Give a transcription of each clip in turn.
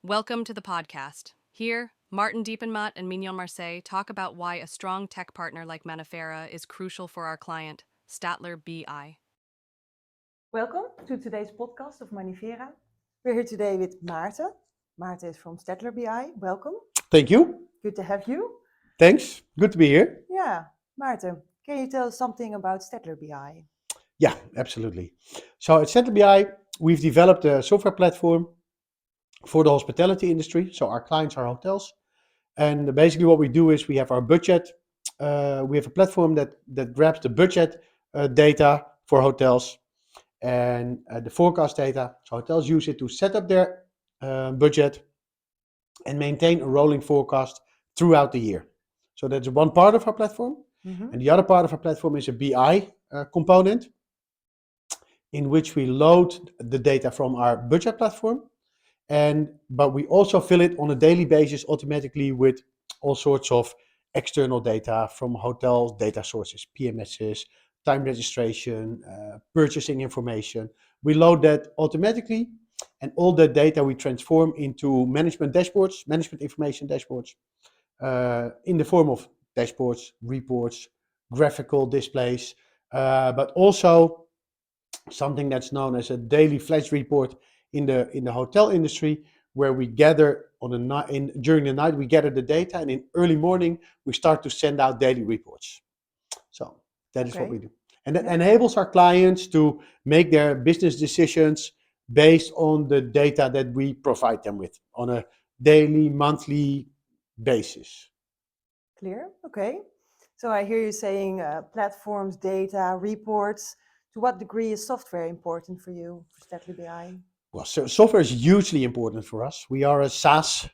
Welcome to the podcast. Here, Maarten and Mignon Marseille talk about why a strong tech partner like Manifera is crucial for our client, Statler BI. Welcome to today's podcast of Manifera. We're here today with Maarten. Maarten is from Statler BI. Welcome. Thank you. Good to have you. Thanks. Good to be here. Yeah, Maarten, can you tell us something about Statler BI? Yeah, absolutely. So at Statler BI, we've developed a software platform for the hospitality industry. So our clients are hotels. And basically what we do is we have our budget. We have a platform that grabs the budget data for hotels and the forecast data. So hotels use it to set up their budget and maintain a rolling forecast throughout the year. So that's one part of our platform. And the other part of our platform is a BI component in which we load the data from our budget platform. But we also fill it on a daily basis automatically with all sorts of external data from hotels, data sources, PMSs, time registration, purchasing information. We load that automatically, and all that data we transform into management information dashboards, in the form of dashboards, reports, graphical displays, but also something that's known as a daily flash report in the hotel industry, where we gather during the night we gather the data, and in early morning we start to send out daily reports. So that is what we do, and that enables our clients to make their business decisions based on the data that we provide them with on a daily, monthly basis. Clear? Okay. So I hear you saying platforms, data, reports. To what degree is software important for you, for Statler BI? Well, so software is hugely important for us. We are a SaaS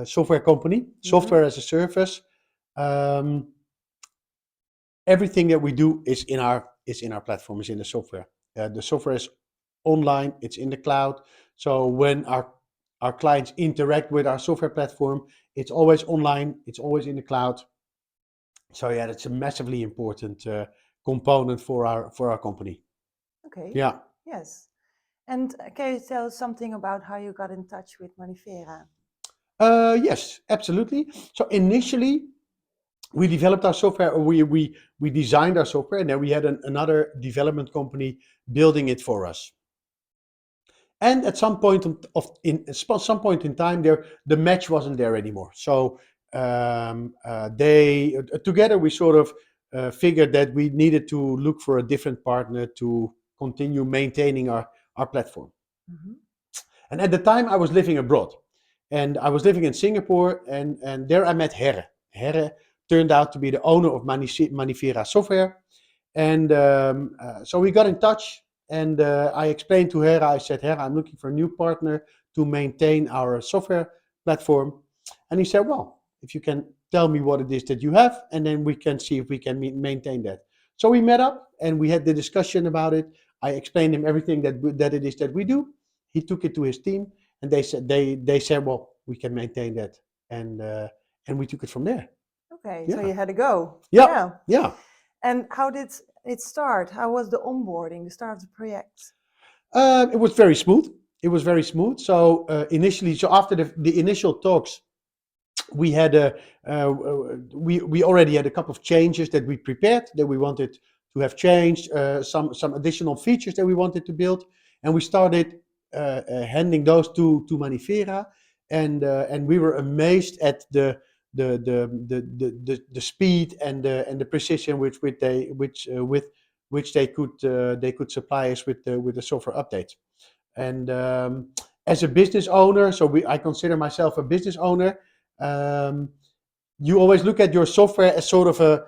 software company, software as a service. Everything that we do is in our platform, is in the software. The software is online, it's in the cloud. So when our clients interact with our software platform, it's always online, it's always in the cloud. So yeah, that's a massively important component for our company. Okay. Yeah. Yes. And can you tell us something about how you got in touch with Manifera? Yes, absolutely. So initially, we developed our software, or we designed our software, and then we had another development company building it for us. And at some point some point in time, the match wasn't there anymore. So together we sort of figured that we needed to look for a different partner to continue maintaining our platform. And at the time, I was living abroad, and I was living in Singapore, and there I met Herre. Herre turned out to be the owner of Manifera software, and so we got in touch. And I explained to Herre, I said, Herre, I'm looking for a new partner to maintain our software platform. And he said, well, if you can tell me what it is that you have, and then we can see if we can maintain that. So we met up and we had the discussion about it. I explained him everything that it is that we do. He took it to his team, and they said, well, we can maintain that, and we took it from there. Okay, Yeah. so you had to go. Yeah. And how did it start? How was the onboarding, the start of the project? It was very smooth. So initially, after the initial talks, we had we already had a couple of changes that we prepared, that we wanted to have changed, some additional features that we wanted to build, and we started handing those to Manifera, and we were amazed at the speed and the precision with which they could supply us with the software updates. And as a business owner, I consider myself a business owner. You always look at your software as sort of a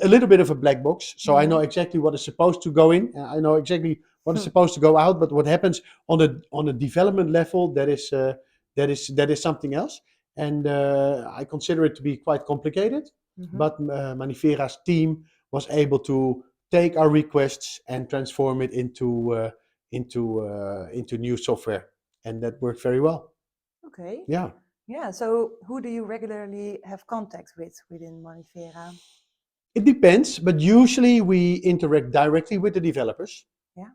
little bit of a black box. So I know exactly what is supposed to go in, and I know exactly what is supposed to go out. But what happens on a development level, that is something else. And I consider it to be quite complicated. But Manifera's team was able to take our requests and transform it into new software, and that worked very well. Okay. Yeah. Yeah, so who do you regularly have contact with within Manifera? It depends, but usually we interact directly with the developers. Yeah.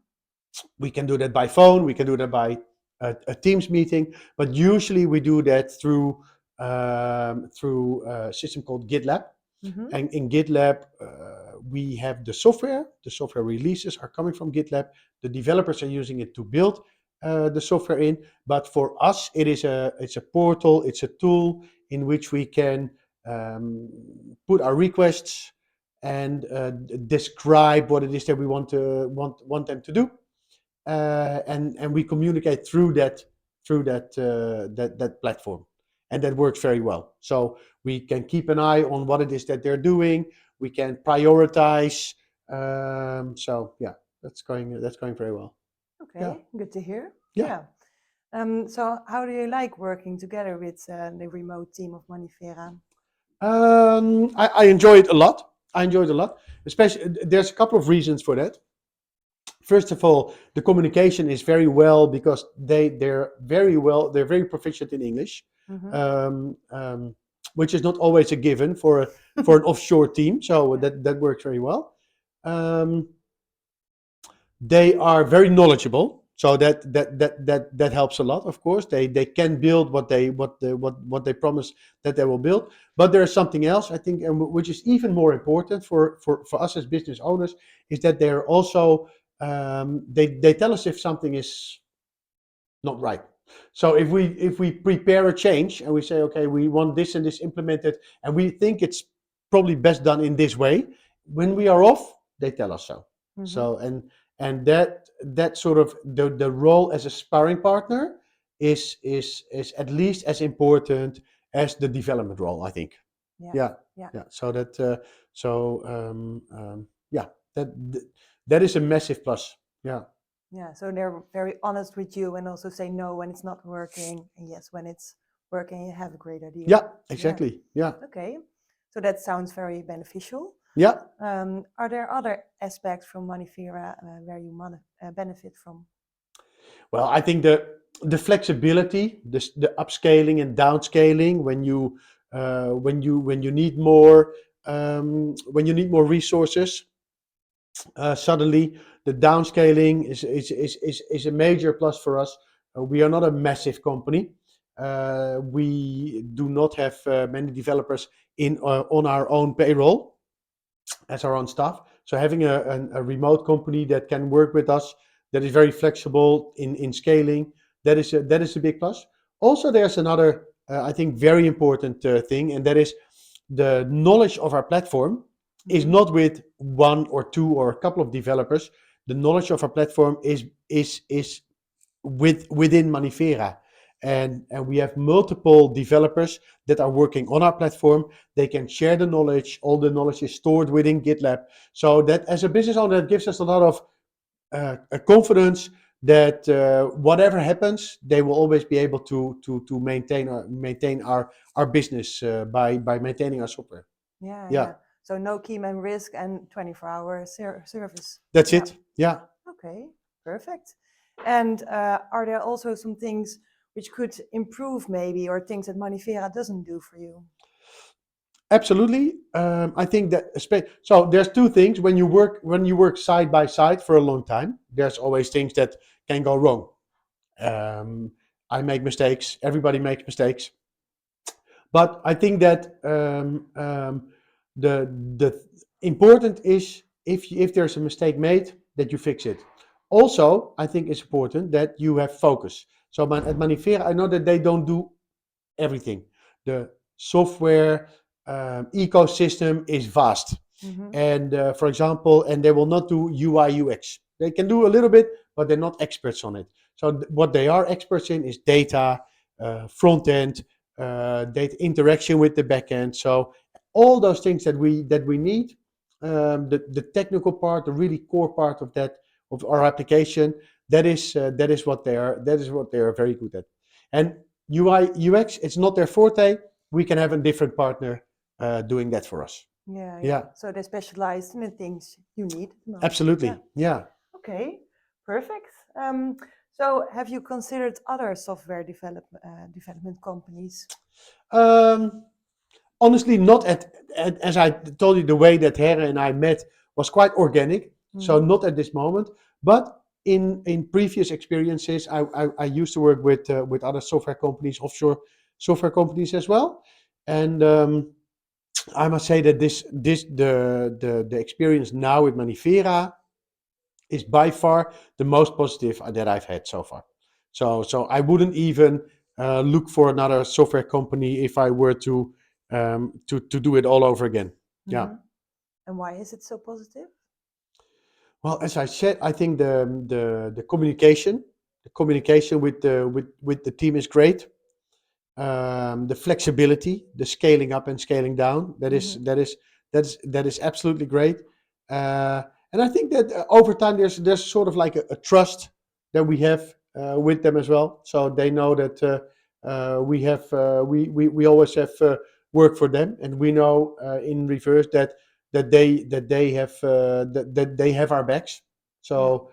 We can do that by phone, we can do that by a Teams meeting, but usually we do that through a system called GitLab. Mm-hmm. And in GitLab, we have the software. The software releases are coming from GitLab. The developers are using it to build the software in. But for us, it's a portal. It's a tool in which we can put our requests and describe what it is that we want them to do, and we communicate through that platform, and that works very well. So we can keep an eye on what it is that they're doing. We can prioritize. So yeah, that's going very well. Yeah, Okay, good to hear. yeah. Yeah. So how do you like working together with the remote team of Manifera? I enjoy it a lot. I enjoy it a lot. Especially, there's a couple of reasons for that. First of all, the communication is very well because they're very proficient in English, Mm-hmm. which is not always a given for an offshore team. So Yeah. that works very well. Um, they are very knowledgeable, so that helps a lot. Of course, they can build what they promise that they will build. But there's something else, I think, and which is even more important for us as business owners, is that they're also they tell us if something is not right. So if we prepare a change and we say, okay, we want this and this implemented, and we think it's probably best done in this way, when we are off, they tell us so. Mm-hmm. So and that sort of the role as a sparring partner is at least as important as the development role, I think. Yeah. Yeah, Yeah. yeah. So yeah, that is a massive plus. Yeah. Yeah. So they're very honest with you and also say no when it's not working, and yes when it's working. You have a great idea. Yeah, exactly. Yeah. Okay. So that sounds very beneficial. Yeah. Are there other aspects from Manifera where you benefit from? Well, I think the flexibility, the upscaling and downscaling when you need more resources, suddenly the downscaling is a major plus for us. We are not a massive company. We do not have many developers on our own payroll as our own staff. So having a remote company that can work with us, that is very flexible in scaling, that is a big plus. Also, there's another, I think, very important thing, and that is the knowledge of our platform is Mhm. not with one or two or a couple of developers. The knowledge of our platform is within Manifera. And we have multiple developers that are working on our platform. They can share the knowledge. All the knowledge is stored within GitLab. So that as a business owner, that gives us a lot of confidence that whatever happens, they will always be able to maintain our business by maintaining our software. Yeah, Yeah, yeah. So no key man risk and 24-hour service. that's Yeah. it. Yeah. Okay, perfect. And are there also some things which could improve maybe, or things that Manifera doesn't do for you? Absolutely. I think that so there's two things when you work side by side for a long time. There's always things that can go wrong. I make mistakes. Everybody makes mistakes. But I think that the important is if there's a mistake made, that you fix it. Also, I think it's important that you have focus. So at Manifera, I know that they don't do everything. The software ecosystem is vast. Mm-hmm. And for example, and they will not do UI UX. They can do a little bit, but they're not experts on it. So what they are experts in is data, front end, data interaction with the back end. So all those things that we need, the technical part, the really core part of that of our application, that is what they are very good at. And UI UX, it's not their forte. We can have a different partner doing that for us. Yeah, yeah. Yeah, So they specialize in the things you need the most. Yeah. absolutely. Yeah. Okay, perfect. So have you considered other software development companies? Um, honestly, not as I told you, the way that Hera and I met was quite organic. So Mm-hmm. not at this moment, but in previous experiences, I used to work with other software companies, offshore software companies as well, and I must say that the experience now with Manifera is by far the most positive that I've had so far. So I wouldn't even look for another software company if I were to do it all over again. Yeah. Mhm. And why is it so positive? Well, as I said, I think the communication with the team is great. The flexibility, the scaling up and scaling down, Mhm. that is absolutely great. Uh, and I think that over time there's sort of like a trust that we have with them as well. So they know that we always have work for them, and we know in reverse that they have that they have our backs. Yeah. So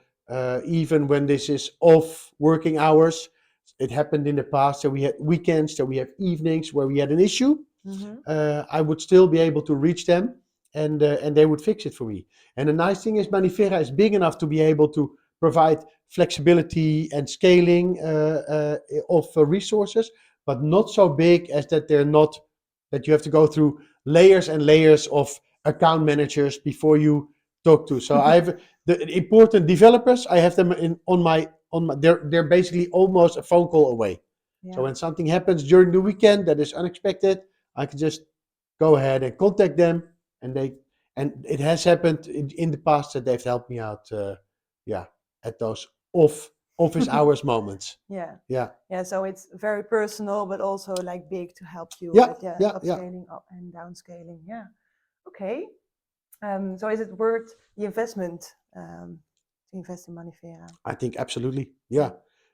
even when this is off working hours, it happened in the past that we had weekends, that we have evenings where we had an issue. Mhm. I would still be able to reach them, and they would fix it for me. And the nice thing is, Manifera is big enough to be able to provide flexibility and scaling of resources, but not so big as that they're not that you have to go through layers and layers of account managers before you talk to. So I have the important developers. I have them on my. They're basically almost a phone call away. So Yeah. when something happens during the weekend that is unexpected, I can just go ahead and contact them, and it has happened in the past that they've helped me out. Yeah, at those office hours moments. Yeah. Yeah, Yeah. So it's very personal, but also like big to help you yeah, with the yeah, yeah. upscaling up and downscaling. Yeah. Okay. So is it worth the investment to invest in Manifera? I think absolutely. Yeah. Yeah,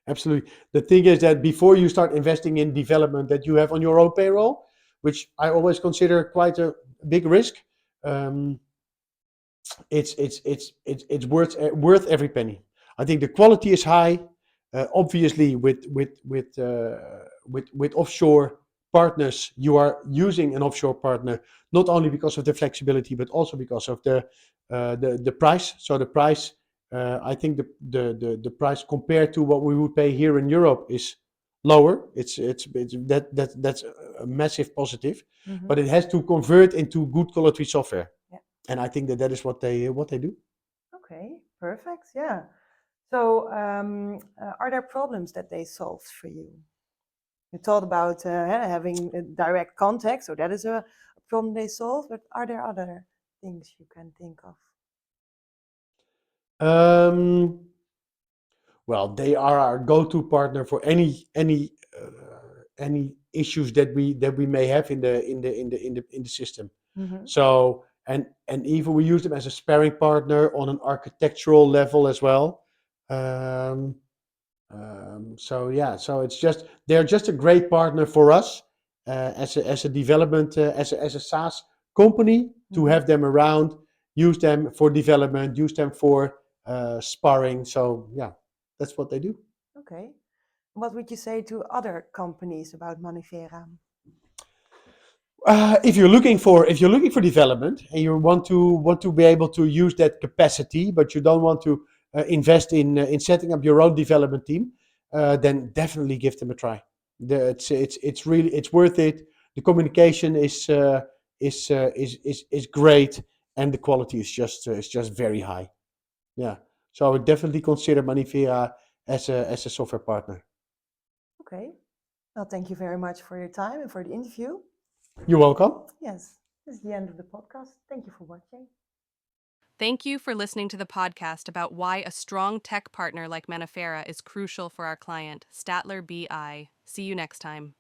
absolutely. The thing is that before you start investing in development that you have on your own payroll, which I always consider quite a big risk, um, it's worth every penny. I think the quality is high. Obviously, with offshore partners, you are using an offshore partner not only because of the flexibility, but also because of the price. So the price, I think the price compared to what we would pay here in Europe is lower. It's that's a massive positive, Mm-hmm. but it has to convert into good quality software, Yeah. and I think that is what they do. Okay. Perfect. Yeah. So are there problems that they solved for you? You thought about having a direct contact, so that is a problem they solve. But are there other things you can think of? Um, well, they are our go-to partner for any issues that we may have in the system. Mm-hmm. So and even we use them as a sparring partner on an architectural level as well. Um, so yeah, so they're just a great partner for us as a development as a SaaS company to Mm-hmm. have them around, use them for development, use them for sparring. So yeah, that's what they do. Okay. What would you say to other companies about Manifera? If you're looking for development and you want to be able to use that capacity, but you don't want to invest in setting up your own development team, then definitely give them a try. It's worth it. The communication is great, and the quality is just very high. Yeah, so I would definitely consider Manifera as a software partner. Okay. Well, thank you very much for your time and for the interview. You're welcome. Yes, this is the end of the podcast. Thank you for watching. Thank you for listening to the podcast about why a strong tech partner like Manifera is crucial for our client, Statler BI. See you next time.